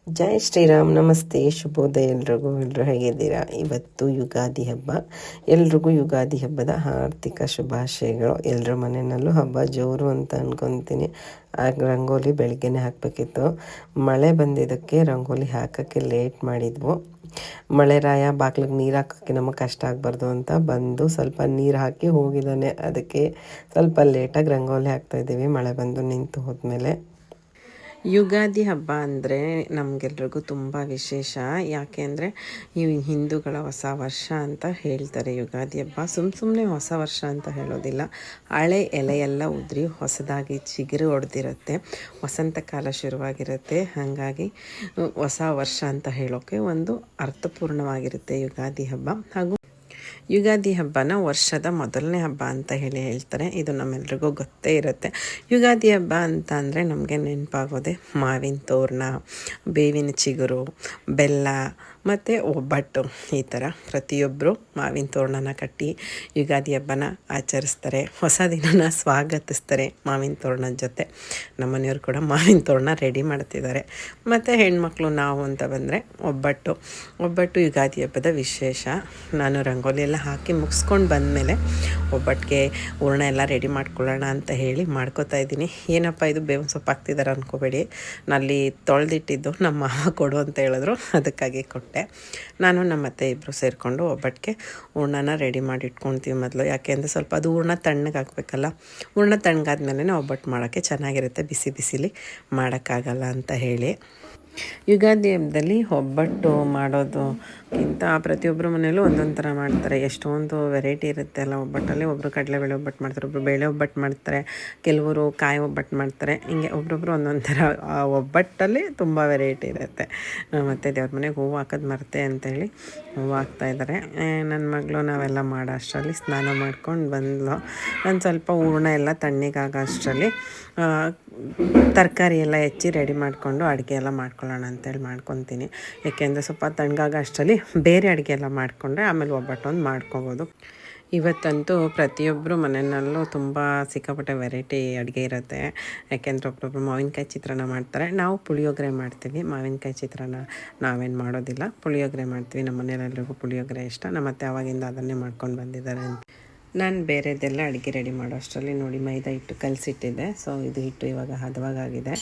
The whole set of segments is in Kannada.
ಜೈ ಶ್ರೀರಾಮ್, ನಮಸ್ತೆ, ಶುಭೋದಯ ಎಲ್ಲರೂ ಹೇಗಿದ್ದೀರಾ? ಇವತ್ತು ಯುಗಾದಿ ಹಬ್ಬ. ಎಲ್ರಿಗೂ ಯುಗಾದಿ ಹಬ್ಬದ ಆರ್ಥಿಕ ಶುಭಾಶಯಗಳು. ಎಲ್ಲರ ಮನೆಯಲ್ಲೂ ಹಬ್ಬ ಜೋರು ಅಂತ ಅನ್ಕೊತೀನಿ. ರಂಗೋಲಿ ಬೆಳಗ್ಗೆನೇ ಹಾಕಬೇಕಿತ್ತು. ಮಳೆ ಬಂದಿದ್ದಕ್ಕೆ ರಂಗೋಲಿ ಹಾಕೋಕ್ಕೆ ಲೇಟ್ ಮಾಡಿದ್ವು. ಮಳೆರಾಯ ಬಾಗ್ಲಿಗೆ ನೀರು ಹಾಕೋಕ್ಕೆ ನಮಗೆ ಕಷ್ಟ ಆಗಬಾರ್ದು ಅಂತ ಬಂದು ಸ್ವಲ್ಪ ನೀರು ಹಾಕಿ ಹೋಗಿದ್ದಾನೆ. ಅದಕ್ಕೆ ಸ್ವಲ್ಪ ಲೇಟಾಗಿ ರಂಗೋಲಿ ಹಾಕ್ತಾಯಿದ್ದೀವಿ, ಮಳೆ ಬಂದು ನಿಂತು ಹೋದ್ಮೇಲೆ. ಯುಗಾದಿ ಹಬ್ಬ ಅಂದರೆ ನಮಗೆಲ್ರಿಗೂ ತುಂಬ ವಿಶೇಷ. ಯಾಕೆ ಅಂದರೆ ಈ ಹಿಂದೂಗಳ ಹೊಸ ವರ್ಷ ಅಂತ ಹೇಳ್ತಾರೆ. ಯುಗಾದಿ ಹಬ್ಬ ಸುಮ್ಮನೆ ಹೊಸ ವರ್ಷ ಅಂತ ಹೇಳೋದಿಲ್ಲ. ಹಳೆ ಎಲೆಯೆಲ್ಲ ಉದುರಿ ಹೊಸದಾಗಿ ಚಿಗುರು ಹೊಡೆದಿರುತ್ತೆ, ವಸಂತ ಕಾಲ ಶುರುವಾಗಿರುತ್ತೆ. ಹಾಗಾಗಿ ಹೊಸ ವರ್ಷ ಅಂತ ಹೇಳೋಕ್ಕೆ ಒಂದು ಅರ್ಥಪೂರ್ಣವಾಗಿರುತ್ತೆ ಯುಗಾದಿ ಹಬ್ಬ. ಹಾಗೂ ಯುಗಾದಿ ಹಬ್ಬನ ವರ್ಷದ ಮೊದಲನೇ ಹಬ್ಬ ಅಂತ ಹೇಳ್ತಾರೆ. ಇದು ನಮ್ಮೆಲ್ರಿಗೂ ಗೊತ್ತೇ ಇರುತ್ತೆ. ಯುಗಾದಿ ಹಬ್ಬ ಅಂತ ಅಂದರೆ ನಮಗೆ ನೆನಪಾಗೋದೆ ಮಾವಿನ ತೋರಣ, ಬೇವಿನ ಚಿಗುರು, ಬೆಲ್ಲ ಮತ್ತು ಒಬ್ಬಟ್ಟು. ಈ ಥರ ಪ್ರತಿಯೊಬ್ಬರು ಮಾವಿನ ತೋರಣನ ಕಟ್ಟಿ ಯುಗಾದಿ ಹಬ್ಬನ ಆಚರಿಸ್ತಾರೆ. ಹೊಸ ದಿನನ ಸ್ವಾಗತಿಸ್ತಾರೆ ಮಾವಿನ ತೋರಣದ ಜೊತೆ. ನಮ್ಮನೆಯವರು ಕೂಡ ಮಾವಿನ ತೋರಣ ರೆಡಿ ಮಾಡ್ತಿದ್ದಾರೆ. ಮತ್ತು ಹೆಣ್ಮಕ್ಳು ನಾವು ಅಂತ ಬಂದರೆ ಒಬ್ಬಟ್ಟು ಯುಗಾದಿ ಹಬ್ಬದ ವಿಶೇಷ. ನಾನು ರಂಗೋಲಿ ಎಲ್ಲ ಹಾಕಿ ಮುಗಿಸ್ಕೊಂಡು ಬಂದಮೇಲೆ ಒಬ್ಬಟ್ಟಿಗೆ ಹೂರಣ ಎಲ್ಲ ರೆಡಿ ಮಾಡ್ಕೊಳ್ಳೋಣ ಅಂತ ಹೇಳಿ ಮಾಡ್ಕೋತಾ ಇದ್ದೀನಿ. ಏನಪ್ಪ ಇದು ಬೇವಿನ ಸೊಪ್ಪು ಹಾಕ್ತಿದ್ದಾರೆ ಅಂದ್ಕೋಬೇಡಿ, ನಲ್ಲಿ ತೊಳೆದಿಟ್ಟಿದ್ದು ನಮ್ಮ ಮಾವ ಕೊಡು ಅಂತ ಹೇಳಿದ್ರು, ಅದಕ್ಕಾಗಿ ಕೊಟ್ಟೆ. ನಾನು ನಮ್ಮ ಅತ್ತೆ ಇಬ್ಬರು ಸೇರಿಕೊಂಡು ಒಬ್ಬಟ್ಟಿಗೆ ಹೂರಣನ ರೆಡಿ ಮಾಡಿ ಇಟ್ಕೊಳ್ತೀವಿ ಮೊದಲು. ಯಾಕೆ ಅಂದರೆ ಸ್ವಲ್ಪ ಅದು ಹೂರಣ ತಣ್ಣಗೆ ಹಾಕಬೇಕಲ್ಲ. ಹೂರಣ ತಣ್ಣಗಾದ್ಮೇಲೆ ಒಬ್ಬಟ್ಟು ಮಾಡೋಕ್ಕೆ ಚೆನ್ನಾಗಿರುತ್ತೆ, ಬಿಸಿಲಿ ಮಾಡೋಕ್ಕಾಗಲ್ಲ ಅಂತ ಹೇಳಿ. ಯುಗಾದಿ ಹಬ್ಬದಲ್ಲಿ ಒಬ್ಬಟ್ಟು ಮಾಡೋದಕ್ಕಿಂತ ಪ್ರತಿಯೊಬ್ಬರ ಮನೆಯಲ್ಲೂ ಒಂದೊಂದು ಥರ ಮಾಡ್ತಾರೆ. ಎಷ್ಟೊಂದು ವೆರೈಟಿ ಇರುತ್ತೆ ಅಲ್ಲ ಒಬ್ಬಟ್ಟಲ್ಲಿ. ಒಬ್ಬರು ಕಡಲೆಬೇಳೆ ಒಬ್ಬಟ್ಟು ಮಾಡ್ತಾರೆ, ಒಬ್ಬರು ಬೇಳೆ ಒಬ್ಬಟ್ಟು ಮಾಡ್ತಾರೆ, ಕೆಲವರು ಕಾಯಿ ಒಬ್ಬಟ್ಟು ಮಾಡ್ತಾರೆ. ಹಿಂಗೆ ಒಬ್ಬೊಬ್ಬರು ಒಂದೊಂದು ಥರ. ಒಬ್ಬಟ್ಟಲ್ಲಿ ತುಂಬ ವೆರೈಟಿ ಇರುತ್ತೆ. ಮತ್ತು ದೇವ್ರ ಮನೆಗೆ ಹೂವು ಹಾಕೋದು ಮರ್ತೆ ಅಂತೇಳಿ ಹೂವು ಹಾಕ್ತಾಯಿದ್ದಾರೆ. ನನ್ನ ಮಗಳು ನಾವೆಲ್ಲ ಮಾಡೋ ಅಷ್ಟರಲ್ಲಿ ಸ್ನಾನ ಮಾಡ್ಕೊಂಡು ಬಂದ್ಲು. ನಾನು ಸ್ವಲ್ಪ ಹೂರಣ ಎಲ್ಲ ತಣ್ಣಗಾಗೋ ಅಷ್ಟರಲ್ಲಿ ತರಕಾರಿ ಎಲ್ಲ ಹೆಚ್ಚಿ ರೆಡಿ ಮಾಡಿಕೊಂಡು ಅಡುಗೆ ಎಲ್ಲ ಮಾಡ್ಕೊಳ್ಳೋಣ ಅಂತೇಳಿ ಮಾಡ್ಕೊತೀನಿ. ಏಕೆಂದರೆ ಸ್ವಲ್ಪ ತಣ್ಣಗಾಗೋ ಅಷ್ಟರಲ್ಲಿ ಬೇರೆ ಅಡುಗೆ ಎಲ್ಲ ಮಾಡಿಕೊಂಡ್ರೆ ಆಮೇಲೆ ಒಬ್ಬಟ್ಟೊಂದು ಮಾಡ್ಕೊಬೋದು. ಇವತ್ತಂತೂ ಪ್ರತಿಯೊಬ್ಬರು ಮನೆಯಲ್ಲೂ ತುಂಬ ಸಿಕ್ಕಾಪಟ್ಟೆ ವೆರೈಟಿ ಅಡುಗೆ ಇರುತ್ತೆ. ಯಾಕೆಂದರೆ ಒಬ್ಬೊಬ್ಬರು ಮಾವಿನಕಾಯಿ ಚಿತ್ರಾನ್ನ ಮಾಡ್ತಾರೆ, ನಾವು ಪುಳಿಯೋಗರೆ ಮಾಡ್ತೀವಿ. ಮಾವಿನಕಾಯಿ ಚಿತ್ರಾನ್ನ ನಾವೇನು ಮಾಡೋದಿಲ್ಲ, ಪುಳಿಯೋಗರೆ ಮಾಡ್ತೀವಿ. ನಮ್ಮ ಮನೆಯಲ್ಲೆಲ್ರಿಗೂ ಪುಳಿಯೋಗರೆ ಇಷ್ಟ. ನಮ್ಮ ಅತ್ತೆ ಆವಾಗಿಂದ ಅದನ್ನೇ ಮಾಡ್ಕೊಂಡು ಬಂದಿದ್ದಾರೆ. ನಾನು ಬೇರೆದೆಲ್ಲ ಅಡುಗೆ ರೆಡಿ ಮಾಡೋ ಅಷ್ಟರಲ್ಲಿ ನೋಡಿ ಮೈದಾ ಹಿಟ್ಟು ಕಲಸಿಟ್ಟಿದ್ದೆ. ಸೊ ಇದು ಹಿಟ್ಟು ಇವಾಗ ಹದವಾಗಿದೆ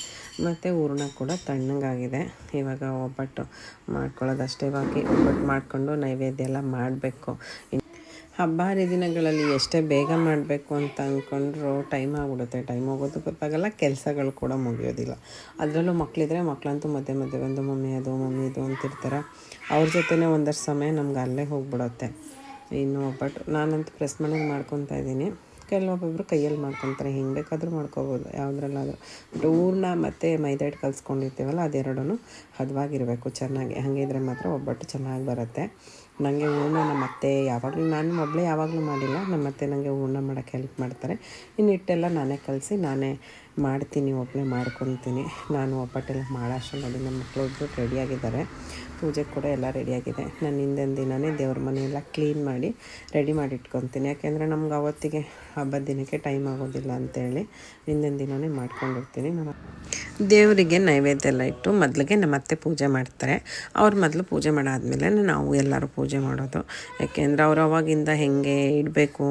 ಮತ್ತು ಹೂರಣ ಕೂಡ ತಣ್ಣಗಾಗಿದೆ. ಇವಾಗ ಒಬ್ಬಟ್ಟು ಮಾಡ್ಕೊಳ್ಳೋದಷ್ಟೇ ಬಾಕಿ. ಒಬ್ಬಟ್ಟು ಮಾಡಿಕೊಂಡು ನೈವೇದ್ಯ ಎಲ್ಲ ಮಾಡಬೇಕು. ಹಬ್ಬ ಹರಿದಿನಗಳಲ್ಲಿ ಎಷ್ಟೇ ಬೇಗ ಮಾಡಬೇಕು ಅಂತ ಅಂದ್ಕೊಂಡ್ರೂ ಟೈಮ್ ಆಗಿಬಿಡುತ್ತೆ. ಟೈಮ್ ಹೋಗೋದು ಗೊತ್ತಾಗಲ್ಲ, ಕೆಲಸಗಳು ಕೂಡ ಮುಗಿಯೋದಿಲ್ಲ. ಅದರಲ್ಲೂ ಮಕ್ಕಳಿದ್ರೆ ಮಕ್ಕಳಂತೂ ಮಧ್ಯೆ ಬಂದು ಮಮ್ಮಿ ಇದು ಅಂತಿರ್ತಾರೆ. ಅವ್ರ ಜೊತೆನೇ ಒಂದಷ್ಟು ಸಮಯ ನಮ್ಗೆ ಅಲ್ಲೇ ಹೋಗ್ಬಿಡುತ್ತೆ. ಇನ್ನು ಒಬ್ಬಟ್ಟು ನಾನಂತೂ ಪ್ರೆಸ್ ಮನೆಗೆ ಮಾಡ್ಕೊತಾ ಇದ್ದೀನಿ. ಕೆಲವೊಬ್ಬೊಬ್ಬರು ಕೈಯಲ್ಲಿ ಮಾಡ್ಕೊತಾರೆ, ಹಿಂಗೆ ಬೇಕಾದರೂ ಮಾಡ್ಕೊಬೋದು, ಯಾವುದ್ರಲ್ಲಾದರೂ. ಬಟ್ ಹೂರಣ ಮತ್ತು ಮೈದಾ ಹಿಟ್ಟು ಕಲಿಸ್ಕೊಂಡಿರ್ತೀವಲ್ಲ ಅದೆರಡೂ ಹದವಾಗಿರಬೇಕು ಚೆನ್ನಾಗಿ. ಹಾಗಿದ್ರೆ ಮಾತ್ರ ಒಬ್ಬಟ್ಟು ಚೆನ್ನಾಗಿ ಬರುತ್ತೆ. ನನಗೆ ಹೂರಣ ನಮ್ಮ ಅತ್ತೆ ಯಾವಾಗಲೂ, ನಾನು ಒಬ್ಬಳೇ ಯಾವಾಗಲೂ ಮಾಡಿಲ್ಲ, ನಮ್ಮ ಅತ್ತೆ ನನಗೆ ಹೂರಣ ಮಾಡೋಕ್ಕೆ ಹೆಲ್ಪ್ ಮಾಡ್ತಾರೆ. ಇನ್ನು ಹಿಟ್ಟೆಲ್ಲ ನಾನೇ ಕಲಸಿ ನಾನೇ ಮಾಡ್ತೀನಿ, ಒಬ್ಬಳೇ ಮಾಡ್ಕೊತೀನಿ. ನಾನು ಒಬ್ಬಟ್ಟೆಲ್ಲ ಮಾಡೋ ಅಷ್ಟರಲ್ಲಿ ನಮ್ಮ ಮಕ್ಕಳು ರೆಡಿಯಾಗಿದ್ದಾರೆ. ಪೂಜೆ ಕೂಡ ಎಲ್ಲ ರೆಡಿಯಾಗಿದೆ. ನಾನು ಹಿಂದಿನ ದಿನವೇ ದೇವ್ರ ಮನೆಯೆಲ್ಲ ಕ್ಲೀನ್ ಮಾಡಿ ರೆಡಿ ಮಾಡಿ ಇಟ್ಕೊತೀನಿ. ಯಾಕೆಂದರೆ ನಮ್ಗೆ ಅವತ್ತಿಗೆ ಹಬ್ಬದ ದಿನಕ್ಕೆ ಟೈಮ್ ಆಗೋದಿಲ್ಲ ಅಂತೇಳಿ ಹಿಂದಿನ ದಿನವೇ ಮಾಡ್ಕೊಂಡಿರ್ತೀನಿ. ದೇವರಿಗೆ ನೈವೇದ್ಯ ಎಲ್ಲ ಇಟ್ಟು ಮೊದಲಿಗೆ ನಮ್ಮ ಅತ್ತೆ ಪೂಜೆ ಮಾಡ್ತಾರೆ. ಅವ್ರು ಮೊದಲು ಪೂಜೆ ಮಾಡಾದ್ಮೇಲೆ ನಾವು ಎಲ್ಲರೂ ಪೂಜೆ ಮಾಡೋದು. ಯಾಕೆಂದರೆ ಅವ್ರು ಅವಾಗಿಂದ ಹೇಗೆ ಇಡಬೇಕು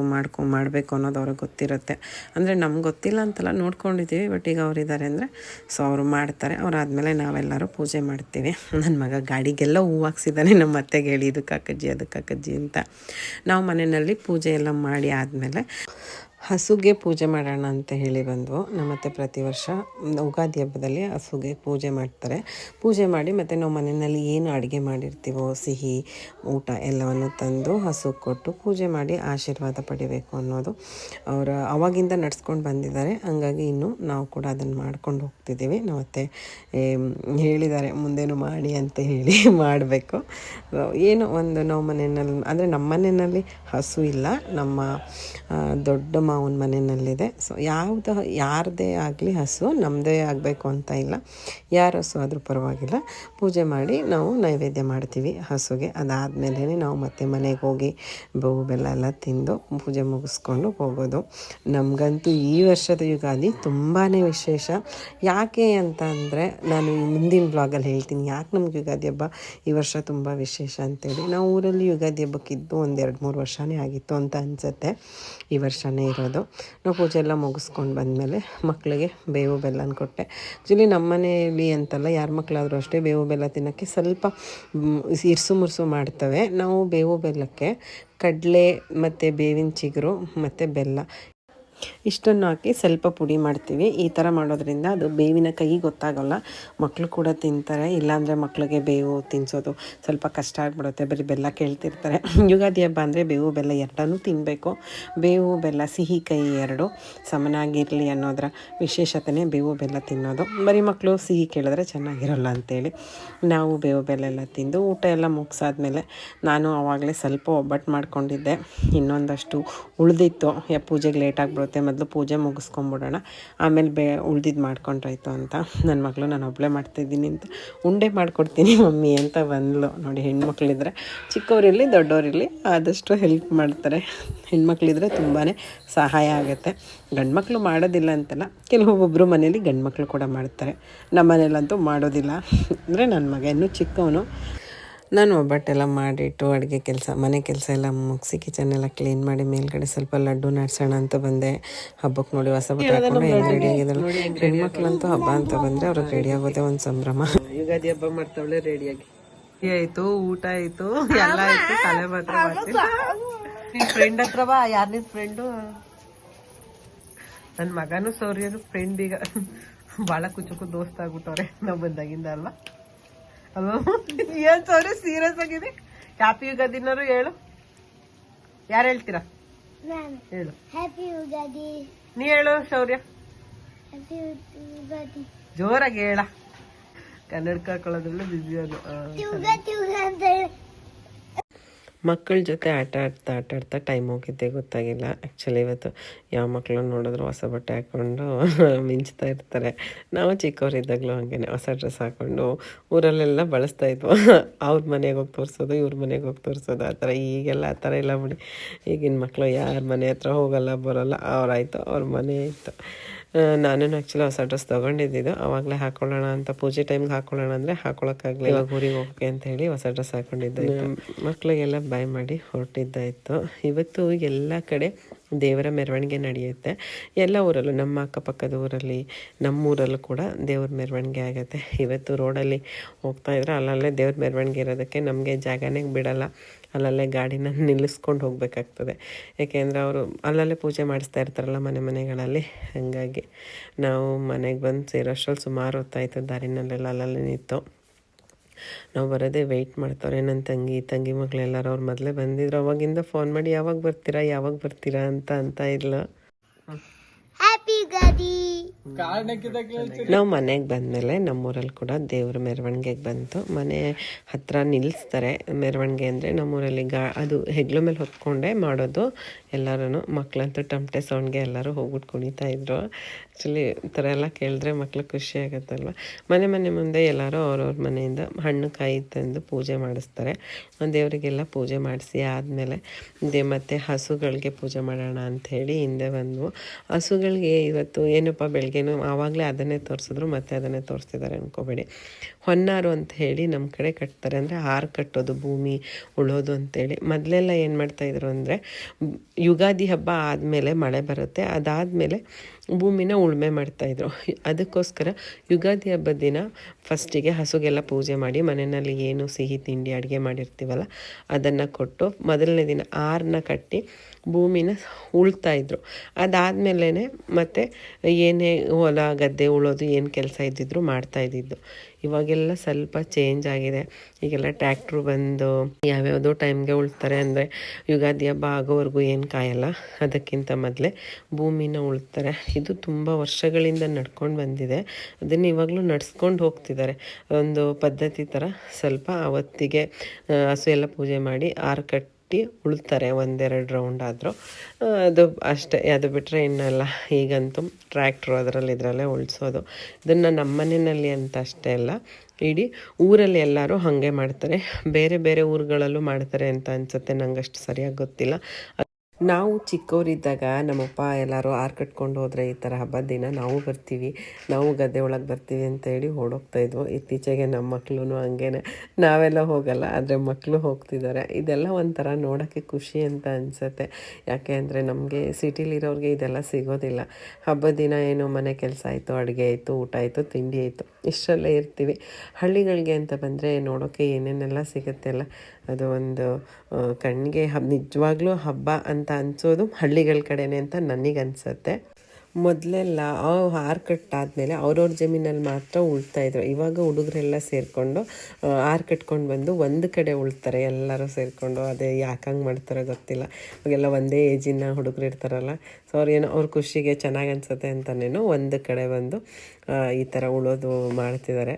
ಮಾಡಬೇಕು ಅನ್ನೋದು ಅವ್ರಿಗೆ ಗೊತ್ತಿರುತ್ತೆ. ಅಂದರೆ ನಮ್ಗೆ ಗೊತ್ತಿಲ್ಲ ಅಂತಲ್ಲ, ನೋಡ್ಕೊಂಡಿದ್ದೀವಿ. ಬಟ್ ಈಗ ಅವರಿದ್ದಾರೆ ಅಂದರೆ ಸೊ ಅವರು ಮಾಡ್ತಾರೆ. ಅವರಾದಮೇಲೆ ನಾವೆಲ್ಲರೂ ಪೂಜೆ ಮಾಡ್ತೀವಿ. ನನ್ನ ಮಗ ಗಾಡಿಗೆಲ್ಲ ಹೂವು ಹಾಕ್ಸಿದ್ದಾನೆ. ನಮ್ಮ ಅತ್ತೆಗೆ ಹೇಳಿ ಇದಕ್ಕೆ ಹಾಕಜ್ಜಿ ಅಂತ. ನಾವು ಮನೆಯಲ್ಲಿ ಪೂಜೆ ಎಲ್ಲ ಮಾಡಿ ಆದಮೇಲೆ ಹಸುಗೆ ಪೂಜೆ ಮಾಡೋಣ ಅಂತ ಹೇಳಿ ಬಂದವು. ನಮ್ಮತ್ತೆ ಪ್ರತಿ ವರ್ಷ ಯುಗಾದಿ ಹಬ್ಬದಲ್ಲಿ ಹಸುಗೆ ಪೂಜೆ ಮಾಡ್ತಾರೆ. ಪೂಜೆ ಮಾಡಿ ಮತ್ತು ನಾವು ಮನೆಯಲ್ಲಿ ಏನು ಅಡುಗೆ ಮಾಡಿರ್ತೀವೋ ಸಿಹಿ ಊಟ ಎಲ್ಲವನ್ನು ತಂದು ಹಸು ಕೊಟ್ಟು ಪೂಜೆ ಮಾಡಿ ಆಶೀರ್ವಾದ ಪಡಿಬೇಕು ಅನ್ನೋದು ಅವರು ಅವಾಗಿಂದ ನಡ್ಸ್ಕೊಂಡು ಬಂದಿದ್ದಾರೆ. ಹಂಗಾಗಿ ಇನ್ನು ನಾವು ಕೂಡ ಅದನ್ನು ಮಾಡ್ಕೊಂಡು ಹೋಗ್ತಿದ್ದೀವಿ. ನಮ್ಮತ್ತೆ ಹೇಳಿದ್ದಾರೆ ಮುಂದೇನು ಮಾಡಿ ಅಂತ ಹೇಳಿ ಮಾಡಬೇಕು. ಏನು ಒಂದು ನಾವು ಮನೆಯಲ್ಲಿ ಅಂದರೆ ನಮ್ಮ ಮನೆಯಲ್ಲಿ ಹಸು ಇಲ್ಲ. ನಮ್ಮ ದೊಡ್ಡ ಅವನ ಮನೆಯಲ್ಲಿದೆ. ಸೊ ಯಾರದೇ ಆಗಲಿ ಹಸು ನಮ್ಮದೇ ಆಗಬೇಕು ಅಂತ ಇಲ್ಲ, ಯಾರ ಹಸು ಆದರೂ ಪರವಾಗಿಲ್ಲ, ಪೂಜೆ ಮಾಡಿ ನಾವು ನೈವೇದ್ಯ ಮಾಡ್ತೀವಿ ಹಸುಗೆ. ಅದಾದಮೇಲೆ ನಾವು ಮತ್ತೆ ಮನೆಗೆ ಹೋಗಿ ಬೇವು ಬೆಲ್ಲ ಎಲ್ಲ ತಿಂದು ಪೂಜೆ ಮುಗಿಸ್ಕೊಂಡು ಹೋಗೋದು. ನಮಗಂತೂ ಈ ವರ್ಷದ ಯುಗಾದಿ ತುಂಬಾ ವಿಶೇಷ. ಯಾಕೆ ಅಂತ ಅಂದರೆ ನಾನು ಮುಂದಿನ ಬ್ಲಾಗಲ್ಲಿ ಹೇಳ್ತೀನಿ ಯಾಕೆ ನಮ್ಗೆ ಯುಗಾದಿ ಹಬ್ಬ ಈ ವರ್ಷ ತುಂಬ ವಿಶೇಷ ಅಂತೇಳಿ. ನಾವು ಊರಲ್ಲಿ ಯುಗಾದಿ ಹಬ್ಬಕ್ಕಿದ್ದು ಒಂದು 2-3 ವರ್ಷನೇ ಆಗಿತ್ತು ಅಂತ ಅನಿಸುತ್ತೆ, ಈ ವರ್ಷವೇ ಇರೋದು. ನಾವು ಪೂಜೆ ಎಲ್ಲ ಮುಗಿಸ್ಕೊಂಡು ಬಂದಮೇಲೆ ಮಕ್ಕಳಿಗೆ ಬೇವು ಬೆಲ್ಲನ ಕೊಟ್ಟೆ. ಆ್ಯಕ್ಚುಲಿ ನಮ್ಮ ಮನೆಯಲ್ಲಿ ಅಂತಲ್ಲ, ಯಾರ ಮಕ್ಕಳಾದರೂ ಅಷ್ಟೇ ಬೇವು ಬೆಲ್ಲ ತಿನ್ನೋಕ್ಕೆ ಸ್ವಲ್ಪ ಇರ್ಸು ಮುರ್ಸು ಮಾಡ್ತವೆ. ನಾವು ಬೇವು ಬೆಲ್ಲಕ್ಕೆ ಕಡಲೆ ಮತ್ತು ಬೇವಿನ ಚಿಗುರು ಮತ್ತು ಬೆಲ್ಲ ಇಷ್ಟನ್ನು ಹಾಕಿ ಸ್ವಲ್ಪ ಪುಡಿ ಮಾಡ್ತೀವಿ. ಈ ಥರ ಮಾಡೋದ್ರಿಂದ ಅದು ಬೇವಿನ ಕೈ ಗೊತ್ತಾಗೋಲ್ಲ, ಮಕ್ಕಳು ಕೂಡ ತಿಂತಾರೆ. ಇಲ್ಲಾಂದರೆ ಮಕ್ಕಳಿಗೆ ಬೇವು ತಿನ್ನಿಸೋದು ಸ್ವಲ್ಪ ಕಷ್ಟ ಆಗಿಬಿಡುತ್ತೆ, ಬರೀ ಬೆಲ್ಲ ಕೇಳ್ತಿರ್ತಾರೆ. ಯುಗಾದಿ ಹಬ್ಬ ಅಂದರೆ ಬೇವು ಬೆಲ್ಲ ಎರಡನ್ನೂ ತಿನ್ನಬೇಕು. ಬೇವು ಬೆಲ್ಲ ಸಿಹಿ ಕೈ ಎರಡು ಸಮನಾಗಿರಲಿ ಅನ್ನೋದರ ವಿಶೇಷತೆಯೇ ಬೇವು ಬೆಲ್ಲ ತಿನ್ನೋದು. ಬರೀ ಮಕ್ಕಳು ಸಿಹಿ ಕೇಳಿದ್ರೆ ಚೆನ್ನಾಗಿರೋಲ್ಲ ಅಂಥೇಳಿ ನಾವು ಬೇವು ಬೆಲ್ಲ ಎಲ್ಲ ತಿಂದು ಊಟ ಎಲ್ಲ ಮುಗಿಸಾದ್ಮೇಲೆ ನಾನು ಆವಾಗಲೇ ಸ್ವಲ್ಪ ಒಬ್ಬಟ್ಟು ಮಾಡ್ಕೊಂಡಿದ್ದೆ. ಇನ್ನೊಂದಷ್ಟು ಉಳಿದಿತ್ತು, ಪೂಜೆಗೆ ಲೇಟ್ ಆಗಿಬಿಡುತ್ತೆ, ಮೊದಲು ಪೂಜೆ ಮುಗಿಸ್ಕೊಂಬಿಡೋಣ ಆಮೇಲೆ ಉಳ್ದಿದ್ದು ಮಾಡ್ಕೊಂಡ್ರಾಯ್ತು ಅಂತ. ನನ್ನ ಮಗಳು ನಾನು ಒಬ್ಬಳೇ ಮಾಡ್ತಾಯಿದ್ದೀನಿ ಅಂತ ಉಂಡೆ ಮಾಡಿಕೊಡ್ತೀನಿ ಮಮ್ಮಿ ಅಂತ ಬಂದಳು. ನೋಡಿ, ಹೆಣ್ಮಕ್ಳಿದ್ರೆ ಚಿಕ್ಕವರಿರಲಿ ದೊಡ್ಡವರಿರಲಿ ಆದಷ್ಟು ಹೆಲ್ಪ್ ಮಾಡ್ತಾರೆ. ಹೆಣ್ಮಕ್ಳಿದ್ರೆ ತುಂಬಾ ಸಹಾಯ ಆಗುತ್ತೆ. ಗಂಡ್ಮಕ್ಳು ಮಾಡೋದಿಲ್ಲ ಅಂತಲ್ಲ, ಕೆಲವೊಬ್ಬೊಬ್ಬರು ಮನೇಲಿ ಗಂಡ್ಮಕ್ಳು ಕೂಡ ಮಾಡ್ತಾರೆ. ನಮ್ಮ ಮನೇಲಂತೂ ಮಾಡೋದಿಲ್ಲ. ಅಂದರೆ ನನ್ನ ಮಗ ಇನ್ನೂ ಚಿಕ್ಕವನು. ನಾನು ಒಬ್ಬಟ್ಟೆಲ್ಲ ಮಾಡಿಟ್ಟು ಅಡುಗೆ ಕೆಲಸ ಮನೆ ಕೆಲಸ ಎಲ್ಲ ಮುಗಿಸಿ ಕಿಚನ್ನೆಲ್ಲ ಕ್ಲೀನ್ ಮಾಡಿ ಮೇಲ್ಗಡೆ ಸ್ವಲ್ಪ ಲಡ್ಡು ನಡ್ಸೋಣ ಅಂತ ಬಂದೆ. ಹಬ್ಬಕ್ಕೆ ನೋಡಿ ಹೊಸ ಬಟ್ಟೆ ಹಾಕೊಂಡು ಹೆಂಗೆ ರೆಡಿ ಆಗಿದ್ರು. ಹೆಣ್ಮಕ್ಳಂತೂ ಹಬ್ಬ ಅಂತ ಬಂದರೆ ಅವ್ರಿಗೆ ರೆಡಿ ಆಗೋದೇ ಒಂದು ಸಂಭ್ರಮ. ಯುಗಾದಿ ಹಬ್ಬ ಮಾಡ್ತಾವಳೆ ರೆಡಿಯಾಗಿ ಆಯಿತು, ಊಟ ಆಯಿತು, ಎಲ್ಲ ಆಯಿತು, ತಲೆ ಮಾತ್ರ ಮಾಡ್ತೀನಿ. ನಿನ್ನ ಫ್ರೆಂಡ್ ಹತ್ರ ಬಾ. ಯಾರು ನಿನ್ನ ಫ್ರೆಂಡು? ನನ್ನ ಮಗನೂ ಸೌರ್ಯನು ಫ್ರೆಂಡ್. ಈಗ ಭಾಳ ಕುಚುಕು ದೋಸ್ತ ಆಗ್ಬಿಟ್ಟವ್ರೆ ನಾವು ಬಂದಾಗಿಂದ ಅಲ್ವಾ? ಅಲ್ವಾ? ಏನ್ ಸೌರ್ಯ ಸೀರಿಯಸ್ ಆಗಿದೆ? ಹ್ಯಾಪಿ ಯುಗಾದಿನಾರು ಹೇಳು. ಯಾರು ಹೇಳ್ತೀರಾ? ಹೇಳು. ಹ್ಯಾಪಿ ಯುಗಾದಿ. ನೀ ಹೇಳು ಶೌರ್ಯ. ಹ್ಯಾಪಿ ಯುಗಾದಿ. ಜೋರಾಗಿ ಹೇಳ. ಕನ್ನಡಕ ಹಾಕೊಳ್ಳೋದ್ರಲ್ಲೂ ಬಿಸಿ ಅದು. ಮಕ್ಕಳ ಜೊತೆ ಆಟ ಆಡ್ತಾ ಟೈಮ್ ಹೋಗಿದ್ದೆ ಗೊತ್ತಾಗಿಲ್ಲ. ಆ್ಯಕ್ಚುಲಿ ಇವತ್ತು ಯಾವ ಮಕ್ಕಳನ್ನ ನೋಡಿದ್ರು ಹೊಸ ಬಟ್ಟೆ ಹಾಕ್ಕೊಂಡು ಮಿಂಚ್ತಾ ಇರ್ತಾರೆ. ನಾವು ಚಿಕ್ಕವರಿದ್ದಾಗಲೂ ಹಾಗೇನೆ ಹೊಸ ಡ್ರೆಸ್ ಹಾಕ್ಕೊಂಡು ಊರಲ್ಲೆಲ್ಲ ಬಳಸ್ತಾ ಇದ್ವು. ಅವ್ರ ಮನೆಗೆ ಹೋಗಿ ತೋರಿಸೋದು, ಇವ್ರ ಮನೆಗೆ ಹೋಗಿ ತೋರಿಸೋದು, ಆ ಥರ. ಈಗೆಲ್ಲ ಆ ಥರ ಇಲ್ಲ ಬಿಡಿ. ಈಗಿನ ಮಕ್ಕಳು ಯಾರ ಮನೆ ಹತ್ರ ಹೋಗಲ್ಲ ಬರೋಲ್ಲ, ಅವರಾಯಿತು ಅವ್ರ ಮನೆ ಆಯಿತು. ನಾನು ಆ್ಯಕ್ಚುಲಿ ಹೊಸ ಡ್ರೆಸ್ ತೊಗೊಂಡಿದ್ದು ಆವಾಗಲೇ ಹಾಕೊಳ್ಳೋಣ ಅಂತ, ಪೂಜೆ ಟೈಮ್ಗೆ ಹಾಕೊಳ್ಳೋಣ ಅಂದರೆ ಹಾಕೊಳ್ಳೋಕ್ಕಾಗಲಿ, ಇವಾಗ ಊರಿಗೆ ಹೋಗೋಕ್ಕೆ ಅಂತ ಹೇಳಿ ಹೊಸ ಡ್ರೆಸ್ ಹಾಕ್ಕೊಂಡಿದ್ದಾಯಿತು. ಮಕ್ಕಳಿಗೆಲ್ಲ ಬಾಯ್ ಮಾಡಿ ಹೊರಟಿದ್ದಾಯಿತು. ಇವತ್ತು ಎಲ್ಲ ಕಡೆ ದೇವರ ಮೆರವಣಿಗೆ ನಡೆಯುತ್ತೆ, ಎಲ್ಲ ಊರಲ್ಲೂ. ನಮ್ಮ ಅಕ್ಕಪಕ್ಕದ ಊರಲ್ಲಿ, ನಮ್ಮೂರಲ್ಲೂ ಕೂಡ ದೇವ್ರ ಮೆರವಣಿಗೆ ಆಗುತ್ತೆ. ಇವತ್ತು ರೋಡಲ್ಲಿ ಹೋಗ್ತಾಯಿದ್ರೆ ಅಲ್ಲಲ್ಲೇ ದೇವ್ರ ಮೆರವಣಿಗೆ ಇರೋದಕ್ಕೆ ನಮಗೆ ಜಾಗನೇ ಬಿಡೋಲ್ಲ, ಅಲ್ಲಲ್ಲೇ ಗಾಡಿನ ನಿಲ್ಲಿಸ್ಕೊಂಡು ಹೋಗಬೇಕಾಗ್ತದೆ. ಯಾಕೆಂದರೆ ಅವರು ಅಲ್ಲಲ್ಲೇ ಪೂಜೆ ಮಾಡಿಸ್ತಾ ಇರ್ತಾರಲ್ಲ ಮನೆಗಳಲ್ಲಿ. ಹಾಗಾಗಿ ನಾವು ಮನೆಗೆ ಬಂದು ಸೇರೋಷ್ಟರಲ್ಲಿ ಸುಮಾರು ಹೊತ್ತಾಯಿತು. ದಾರಿನಲ್ಲೆಲ್ಲ ಅಲ್ಲಲ್ಲೇ ನಿಂತು ನಾವು ಬರೋದೇ ವೆಯ್ಟ್ ಮಾಡ್ತವ್ರೆ. ನನ್ನ ತಂಗಿ ಮಕ್ಕಳೆಲ್ಲರೂ ಅವ್ರು ಮೊದಲೇ ಬಂದಿದ್ರು. ಅವಾಗಿಂದ ಫೋನ್ ಮಾಡಿ ಯಾವಾಗ ಬರ್ತೀರಾ ಅಂತ ಇಲ್ಲ. ನಾವು ಮನೆಗೆ ಬಂದಮೇಲೆ ನಮ್ಮೂರಲ್ಲಿ ಕೂಡ ದೇವ್ರ ಮೆರವಣಿಗೆಗೆ ಬಂತು. ಮನೆ ಹತ್ರ ನಿಲ್ಲಿಸ್ತಾರೆ. ಮೆರವಣಿಗೆ ಅಂದರೆ ನಮ್ಮೂರಲ್ಲಿ ಅದು ಹೆಗ್ಲ ಮೇಲೆ ಹೊತ್ಕೊಂಡೇ ಮಾಡೋದು ಎಲ್ಲರೂ. ಮಕ್ಕಳಂತೂ ಟಮಟೆ ಸೌಂಡ್ಗೆ ಎಲ್ಲರೂ ಹೋಗ್ಬಿಟ್ಟು ಕುಣಿತಾಯಿದ್ರು. ಆ್ಯಕ್ಚುಲಿ ಈ ಥರ ಎಲ್ಲ ಕೇಳಿದ್ರೆ ಮಕ್ಳಿಗೆ ಖುಷಿ ಆಗುತ್ತಲ್ವ. ಮನೆ ಮುಂದೆ ಎಲ್ಲರೂ ಅವ್ರವ್ರ ಮನೆಯಿಂದ ಹಣ್ಣು ಕಾಯಿ ತಂದು ಪೂಜೆ ಮಾಡಿಸ್ತಾರೆ. ದೇವರಿಗೆಲ್ಲ ಪೂಜೆ ಮಾಡಿಸಿ ಆದಮೇಲೆ ಮತ್ತು ಹಸುಗಳಿಗೆ ಪೂಜೆ ಮಾಡೋಣ ಅಂಥೇಳಿ ಹಿಂದೆ ಬಂದವು. ಹಸುಗಳಿಗೆ ಇವತ್ತು ಏನಪ್ಪ ಬೆಳಗ್ಗೆನೂ ಆವಾಗಲೇ ಅದನ್ನೇ ತೋರಿಸಿದ್ರು, ಮತ್ತೆ ಅದನ್ನೇ ತೋರಿಸ್ತಿದ್ದಾರೆ ಅನ್ಕೋಬೇಡಿ. ಹೊನ್ನಾರು ಅಂತ ಹೇಳಿ ನಮ್ಮ ಕಡೆ ಕಟ್ತಾರೆ. ಅಂದರೆ ಹಾರು ಕಟ್ಟೋದು, ಭೂಮಿ ಉಳೋದು ಅಂತೇಳಿ. ಮೊದಲೆಲ್ಲ ಏನು ಮಾಡ್ತಾಯಿದ್ರು ಅಂದರೆ ಯುಗಾದಿ ಹಬ್ಬ ಆದಮೇಲೆ ಮಳೆ ಬರುತ್ತೆ, ಅದಾದಮೇಲೆ ಭೂಮಿನ ಉಳುಮೆ ಮಾಡ್ತಾಯಿದ್ರು. ಅದಕ್ಕೋಸ್ಕರ ಯುಗಾದಿ ಹಬ್ಬದ ದಿನ ಫಸ್ಟಿಗೆ ಹಸುಗೆಲ್ಲ ಪೂಜೆ ಮಾಡಿ ಮನೆಯಲ್ಲಿ ಏನು ಸಿಹಿ ತಿಂಡಿ ಅಡುಗೆ ಮಾಡಿರ್ತೀವಲ್ಲ ಅದನ್ನು ಕೊಟ್ಟು ಮೊದಲನೇ ದಿನ ಆರನ್ನ ಕಟ್ಟಿ ಭೂಮಿನ ಉಳ್ತಾಯಿದ್ರು. ಅದಾದಮೇಲೆ ಮತ್ತೆ ಏನೇ ಹೊಲ ಗದ್ದೆ ಉಳೋದು ಏನು ಕೆಲಸ ಇದ್ದಿದ್ರು ಮಾಡ್ತಾಯಿದ್ದು. ಇವಾಗೆಲ್ಲ ಸ್ವಲ್ಪ ಚೇಂಜ್ ಆಗಿದೆ. ಈಗೆಲ್ಲ ಟ್ರ್ಯಾಕ್ಟ್ರು ಬಂದು ಯಾವ್ಯಾವುದೋ ಟೈಮ್ಗೆ ಉಳ್ತಾರೆ. ಅಂದರೆ ಯುಗಾದಿ ಹಬ್ಬ ಆಗೋವರೆಗೂ ಏನು ಕಾಯಲ್ಲ, ಅದಕ್ಕಿಂತ ಮೊದಲೇ ಭೂಮಿನ ಉಳ್ತಾರೆ. ಇದು ತುಂಬ ವರ್ಷಗಳಿಂದ ನಡ್ಕೊಂಡು ಬಂದಿದೆ. ಅದನ್ನು ಇವಾಗಲೂ ನಡ್ಸ್ಕೊಂಡು ಹೋಗ್ತಿದ್ದಾರೆ. ಒಂದು ಪದ್ಧತಿ ಥರ ಸ್ವಲ್ಪ ಅವತ್ತಿಗೆ ಹಸು ಎಲ್ಲ ಪೂಜೆ ಮಾಡಿ ಆರು ಕಟ್ಟಿ ಕಟ್ಟಿ ಉಳ್ತಾರೆ, ಒಂದೆರಡು ರೌಂಡ್ ಆದರೂ. ಅದು ಅಷ್ಟೇ, ಅದು ಬಿಟ್ಟರೆ ಇನ್ನೆಲ್ಲ ಈಗಂತೂ ಟ್ರ್ಯಾಕ್ಟ್ರು ಅದರಲ್ಲಿ ಇದರಲ್ಲೇ ಉಳಿಸೋದು. ಇದನ್ನು ನಮ್ಮ ಮನೆಯಲ್ಲಿ ಅಂತ ಅಷ್ಟೇ ಅಲ್ಲ, ಇಡೀ ಊರಲ್ಲಿ ಎಲ್ಲರೂ ಹಾಗೆ ಮಾಡ್ತಾರೆ. ಬೇರೆ ಬೇರೆ ಊರುಗಳಲ್ಲೂ ಮಾಡ್ತಾರೆ ಅಂತ ಅನಿಸುತ್ತೆ, ನಂಗಷ್ಟು ಸರಿಯಾಗಿ ಗೊತ್ತಿಲ್ಲ. ನಾವು ಚಿಕ್ಕವರಿದ್ದಾಗ ನಮ್ಮಪ್ಪ ಎಲ್ಲರೂ ಆರು ಕಟ್ಕೊಂಡು ಹೋದರೆ ಈ ಥರ ಹಬ್ಬದ ದಿನ ನಾವು ಬರ್ತೀವಿ, ನಾವು ಗದ್ದೆ ಒಳಗೆ ಬರ್ತೀವಿ ಅಂತೇಳಿ ಓಡೋಗ್ತಾಯಿದ್ವು. ಇತ್ತೀಚೆಗೆ ನಮ್ಮ ಮಕ್ಕಳು ಹಂಗೇ, ನಾವೆಲ್ಲ ಹೋಗಲ್ಲ ಆದರೆ ಮಕ್ಕಳು ಹೋಗ್ತಿದ್ದಾರೆ. ಇದೆಲ್ಲ ಒಂಥರ ನೋಡೋಕ್ಕೆ ಖುಷಿ ಅಂತ ಅನಿಸುತ್ತೆ. ಯಾಕೆ ಅಂದರೆ ನಮಗೆ ಸಿಟಿಲಿರೋರಿಗೆ ಇದೆಲ್ಲ ಸಿಗೋದಿಲ್ಲ. ಹಬ್ಬದ ದಿನ ಏನು ಮನೆ ಕೆಲಸ ಆಯಿತು, ಅಡುಗೆ ಆಯಿತು, ಊಟ ಆಯಿತು, ತಿಂಡಿ ಆಯಿತು, ಇಷ್ಟರಲ್ಲೇ ಇರ್ತೀವಿ. ಹಳ್ಳಿಗಳಿಗೆ ಅಂತ ಬಂದರೆ ನೋಡೋಕ್ಕೆ ಏನೇನೆಲ್ಲ ಸಿಗುತ್ತೆ ಅಲ್ಲ, ಅದು ಒಂದು ಕಣ್ಣಿಗೆ ನಿಜವಾಗ್ಲೂ ಹಬ್ಬ ಅಂತ ಅನಿಸೋದು ಹಳ್ಳಿಗಳ ಕಡೆನೇ ಅಂತ ನನಗನ್ಸುತ್ತೆ. ಮೊದಲೆಲ್ಲ ಆರು ಕಟ್ಟಾದಮೇಲೆ ಅವ್ರವ್ರ ಜಮೀನಲ್ಲಿ ಮಾತ್ರ ಉಳ್ತಾಯಿದ್ರು. ಇವಾಗ ಹುಡುಗರೆಲ್ಲ ಸೇರಿಕೊಂಡು ಆರು ಕಟ್ಕೊಂಡು ಬಂದು ಒಂದು ಕಡೆ ಉಳ್ತಾರೆ ಎಲ್ಲರೂ ಸೇರಿಕೊಂಡು. ಅದೇ ಯಾಕೆ ಹಂಗೆ ಮಾಡ್ತಾರೋ ಗೊತ್ತಿಲ್ಲ. ಅವಾಗೆಲ್ಲ ಒಂದೇ ಏಜಿನ ಹುಡುಗರು ಇರ್ತಾರಲ್ಲ, ಸೊ ಅವ್ರೇನೋ ಅವ್ರ ಖುಷಿಗೆ ಚೆನ್ನಾಗಿ ಅನಿಸುತ್ತೆ ಅಂತನೇನೋ ಒಂದು ಕಡೆ ಬಂದು ಈ ಥರ ಉಳೋದು ಮಾಡ್ತಿದ್ದಾರೆ.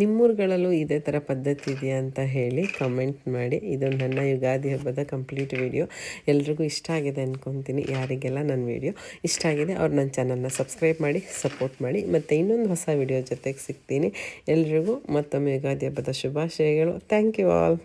ನಿಮ್ಮೂರುಗಳಲ್ಲೂ ಇದೇ ಥರ ಪದ್ಧತಿ ಇದೆಯಾ ಅಂತ ಹೇಳಿ ಕಮೆಂಟ್ ಮಾಡಿ. ಇದು ನನ್ನ ಯುಗಾದಿ ಹಬ್ಬದ ಕಂಪ್ಲೀಟ್ ವಿಡಿಯೋ. ಎಲ್ರಿಗೂ ಇಷ್ಟ ಆಗಿದೆ ಅಂದ್ಕೊತೀನಿ. ಯಾರಿಗೆಲ್ಲ ನನ್ನ ವಿಡಿಯೋ ಇಷ್ಟ ಆಗಿದೆ ಅವ್ರು ನನ್ನ ಚಾನಲ್ನ ಸಬ್ಸ್ಕ್ರೈಬ್ ಮಾಡಿ ಸಪೋರ್ಟ್ ಮಾಡಿ. ಮತ್ತು ಇನ್ನೊಂದು ಹೊಸ ವಿಡಿಯೋ ಜೊತೆಗೆ ಸಿಗ್ತೀನಿ. ಎಲ್ರಿಗೂ ಮತ್ತೊಮ್ಮೆ ಯುಗಾದಿ ಹಬ್ಬದ ಶುಭಾಶಯಗಳು. Thank you all.